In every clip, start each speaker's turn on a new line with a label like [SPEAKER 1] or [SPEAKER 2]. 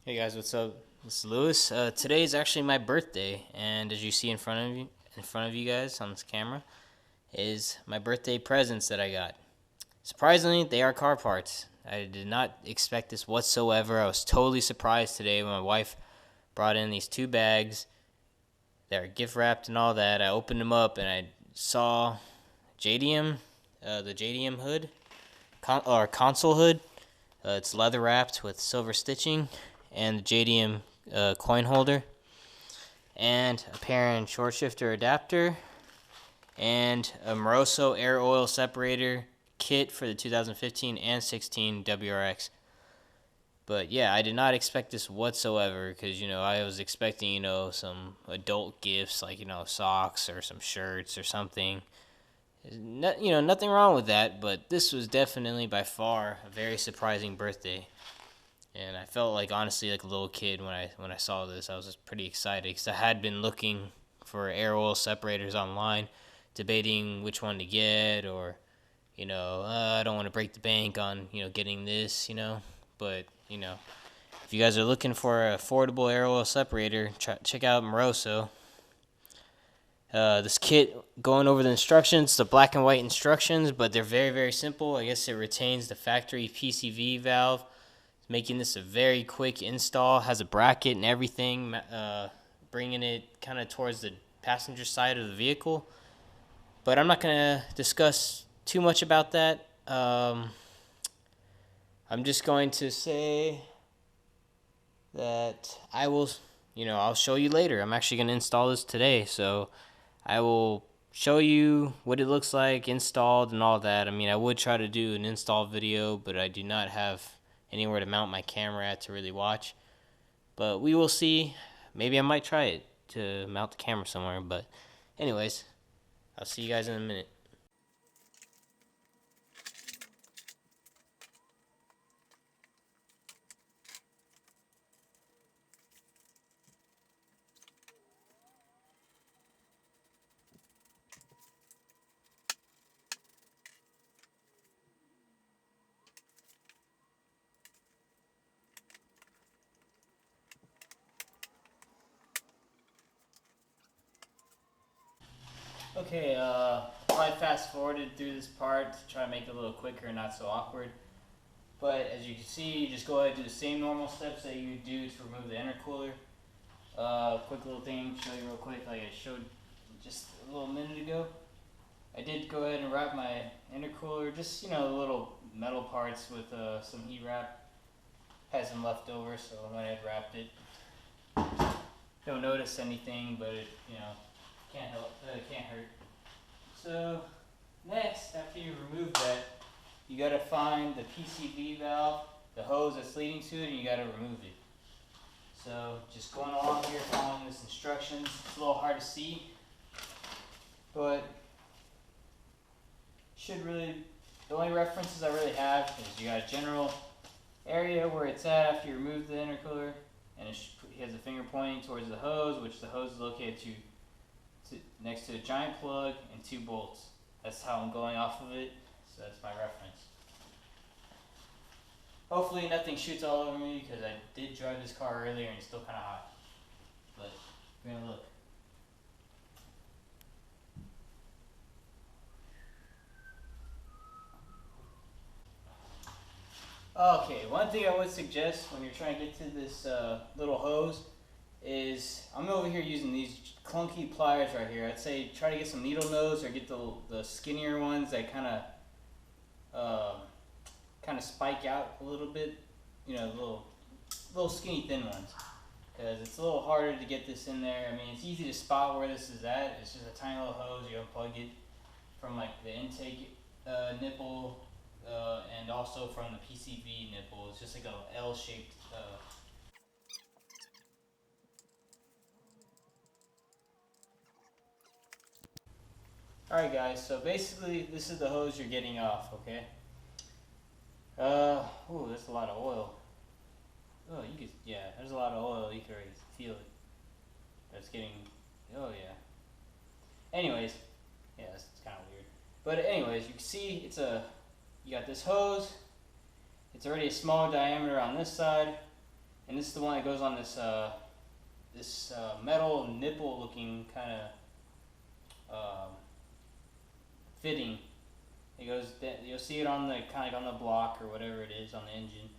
[SPEAKER 1] Hey guys, what's up? This is Lewis. Today is actually my birthday, and as you see in front of you guys on this camera, is my birthday presents that I got. Surprisingly, they are car parts. I did not expect this whatsoever. I was totally surprised today when my wife brought in these two bags that are gift wrapped and all that. I opened them up and I saw JDM, the JDM hood, or console hood. It's leather wrapped with silver stitching, and the JDM coin holder, and a pair and short shifter adapter, and a Moroso air oil separator kit for the 2015 and 16 WRX. But yeah, I did not expect this whatsoever because, I was expecting, some adult gifts like, socks or some shirts or something. Nothing wrong with that, but this was definitely by far a very surprising birthday. And I felt like, honestly, like a little kid when I saw this. I was just pretty excited because I had been looking for air oil separators online, debating which one to get, or I don't want to break the bank on getting this, But if you guys are looking for an affordable air oil separator, check out Moroso. This kit, going over the instructions, the black and white instructions, but they're very, very simple. I guess it retains the factory PCV valve, making this a very quick install. Has a bracket and everything, bringing it kind of towards the passenger side of the vehicle. But I'm not going to discuss too much about that. I'm just going to say that I'll show you later. I'm actually going to install this today, so I will show you what it looks like installed and all that. I mean, I would try to do an install video, but I do not have anywhere to mount my camera at to really watch. But we will see. Maybe I might try it to mount the camera somewhere. But anyways, I'll see you guys in a minute. Okay, probably fast forwarded through this part to try to make it a little quicker and not so awkward. But as you can see, you just go ahead and do the same normal steps that you do to remove the intercooler. Quick little thing, show you real quick, like I showed just a little minute ago. I did go ahead and wrap my intercooler, just the little metal parts with some heat wrap. Had some left over, so I went ahead and wrapped it. Don't notice anything, but it can't hurt. So next, after you remove that, you gotta find the PCV valve, the hose that's leading to it, and you gotta remove it. So just going along here, following this instructions. It's a little hard to see, but the only references I really have is you got a general area where it's at after you remove the intercooler, and he has a finger pointing towards the hose, which the hose is located next to a giant plug and two bolts. That's how I'm going off of it, so that's my reference. Hopefully nothing shoots all over me because I did drive this car earlier and it's still kind of hot. But we're gonna look. Okay, one thing I would suggest when you're trying to get to this little hose is, I'm over here using these clunky pliers right here. I'd say try to get some needle nose or get the skinnier ones that kind of spike out a little bit. Little skinny thin ones, because it's a little harder to get this in there. I mean, it's easy to spot where this is at. It's just a tiny little hose. You unplug it from like the intake nipple, and also from the PCV nipple. It's just like a L-shaped. Alright guys, so basically this is the hose you're getting off, okay? Ooh, that's a lot of oil. Oh, there's a lot of oil, you can already feel it. That's getting, oh yeah. Anyways, yeah, it's kind of weird. But anyways, you can see you got this hose. It's already a small diameter on this side. and this is the one that goes on this metal nipple looking kind of fitting. It goes. You'll see it on the kind of on the block or whatever it is on the engine,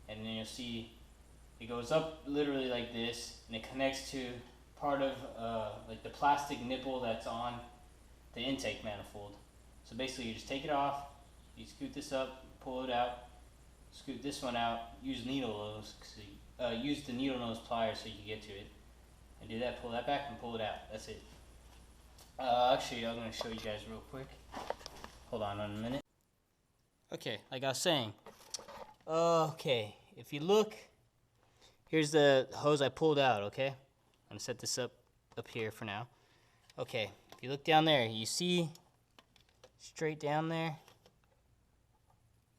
[SPEAKER 1] and then you'll see it goes up literally like this, and it connects to part of like the plastic nipple that's on the intake manifold. So basically, you just take it off, you scoot this up, pull it out, scoot this one out, use needle nose, use the needle nose pliers so you can get to it, and do that. Pull that back and pull it out. That's it. Actually, I'm going to show you guys real quick. Hold on 1 minute. Okay, like I was saying. Okay, if you look, here's the hose I pulled out, okay? I'm going to set this up here for now. Okay, if you look down there, you see straight down there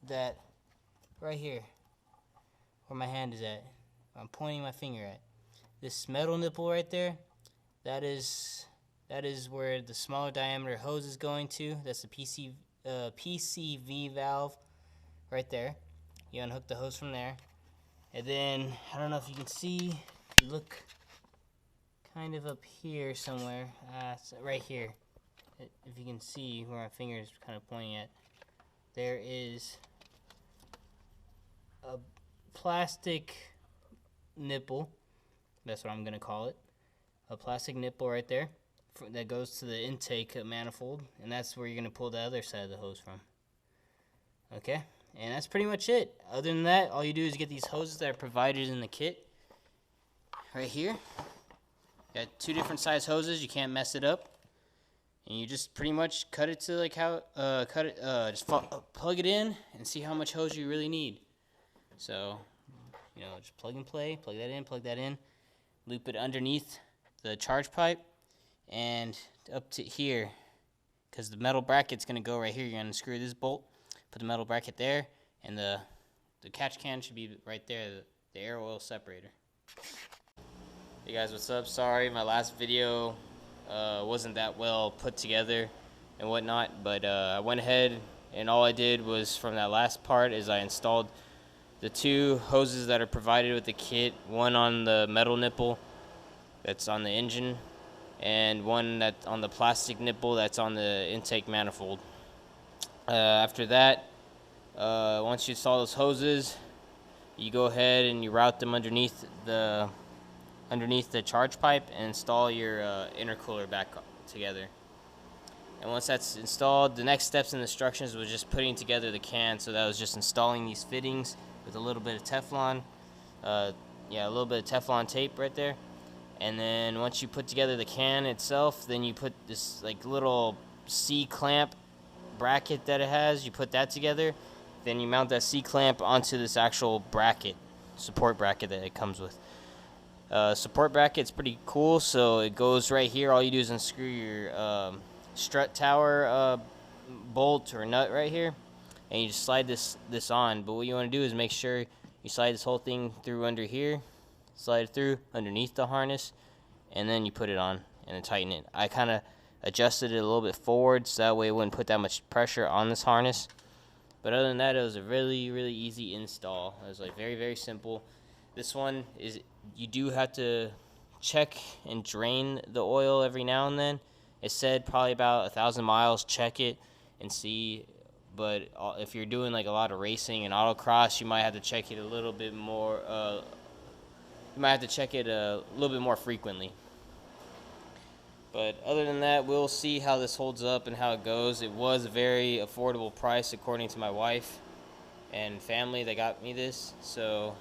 [SPEAKER 1] that right here, where my hand is at, where I'm pointing my finger at, this metal nipple right there, that is where the smaller diameter hose is going to. That's the PCV valve right there. You unhook the hose from there. And then, I don't know if you can see, if you look kind of up here somewhere, so right here, if you can see where my finger is kind of pointing at, there is a plastic nipple, that's what I'm going to call it, a plastic nipple right there that goes to the intake manifold, and that's where you're going to pull the other side of the hose from. Okay, and that's pretty much it. Other than that, all you do is get these hoses that are provided in the kit right here. Got 2 different size hoses, you can't mess it up, and you just pretty much cut it to like how plug it in and see how much hose you really need. So, you know, just plug and play, plug that in, loop it underneath the charge pipe and up to here, because the metal bracket's going to go right here. You're going to screw this bolt, put the metal bracket there, and the catch can should be right there, the air oil separator. Hey guys, what's up? Sorry, my last video wasn't that well put together and whatnot, but I went ahead and all I did was, from that last part, is I installed the 2 hoses that are provided with the kit, one on the metal nipple that's on the engine, and one that's on the plastic nipple that's on the intake manifold. After that, once you install those hoses, you go ahead and you route them underneath the charge pipe and install your intercooler back together. And once that's installed, the next steps in the instructions was just putting together the can. So that was just installing these fittings with a little bit of Teflon, a little bit of Teflon tape right there. And then once you put together the can itself, then you put this like little C-clamp bracket that it has, you put that together. Then you mount that C-clamp onto this actual bracket, support bracket that it comes with. Support bracket's pretty cool, so it goes right here. All you do is unscrew your strut tower bolt or nut right here, and you just slide this on. But what you want to do is make sure you slide this whole thing through under here, slide it through underneath the harness, and then you put it on and then tighten it. I kind of adjusted it a little bit forward so that way it wouldn't put that much pressure on this harness. But other than that, it was a really, really easy install. It was like very, very simple. This one is, you do have to check and drain the oil every now and then. It said probably about 1,000 miles, check it and see. But if you're doing like a lot of racing and autocross, you might have to check it a little bit more. You might have to check it a little bit more frequently. But other than that, we'll see how this holds up and how it goes. It was a very affordable price according to my wife and family that got me this. So,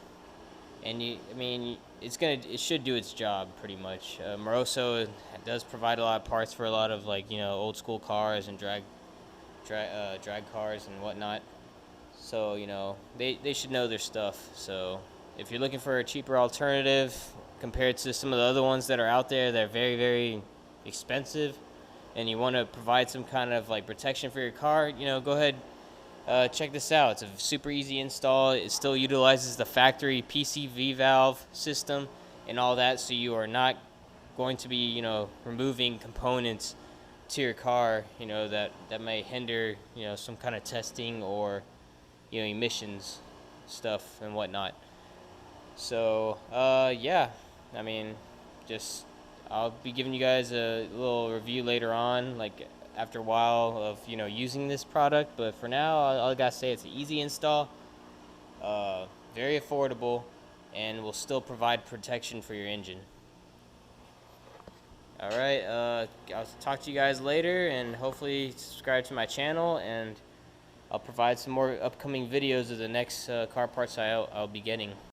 [SPEAKER 1] and it should do its job pretty much. Moroso does provide a lot of parts for a lot of old school cars and drag cars and whatnot. So they should know their stuff. So if you're looking for a cheaper alternative compared to some of the other ones that are out there that are very, very expensive, and you want to provide some kind of protection for your car, go ahead, check this out. It's a super easy install. It still utilizes the factory PCV valve system and all that, so you are not going to be removing components to your car that may hinder some kind of testing or emissions stuff and whatnot. So yeah, I mean, just I'll be giving you guys a little review later on, like after a while of using this product. But for now, all I gotta say, it's an easy install, uh, very affordable, and will still provide protection for your engine. All right, I'll talk to you guys later, and hopefully subscribe to my channel, and I'll provide some more upcoming videos of the next car parts I'll be getting.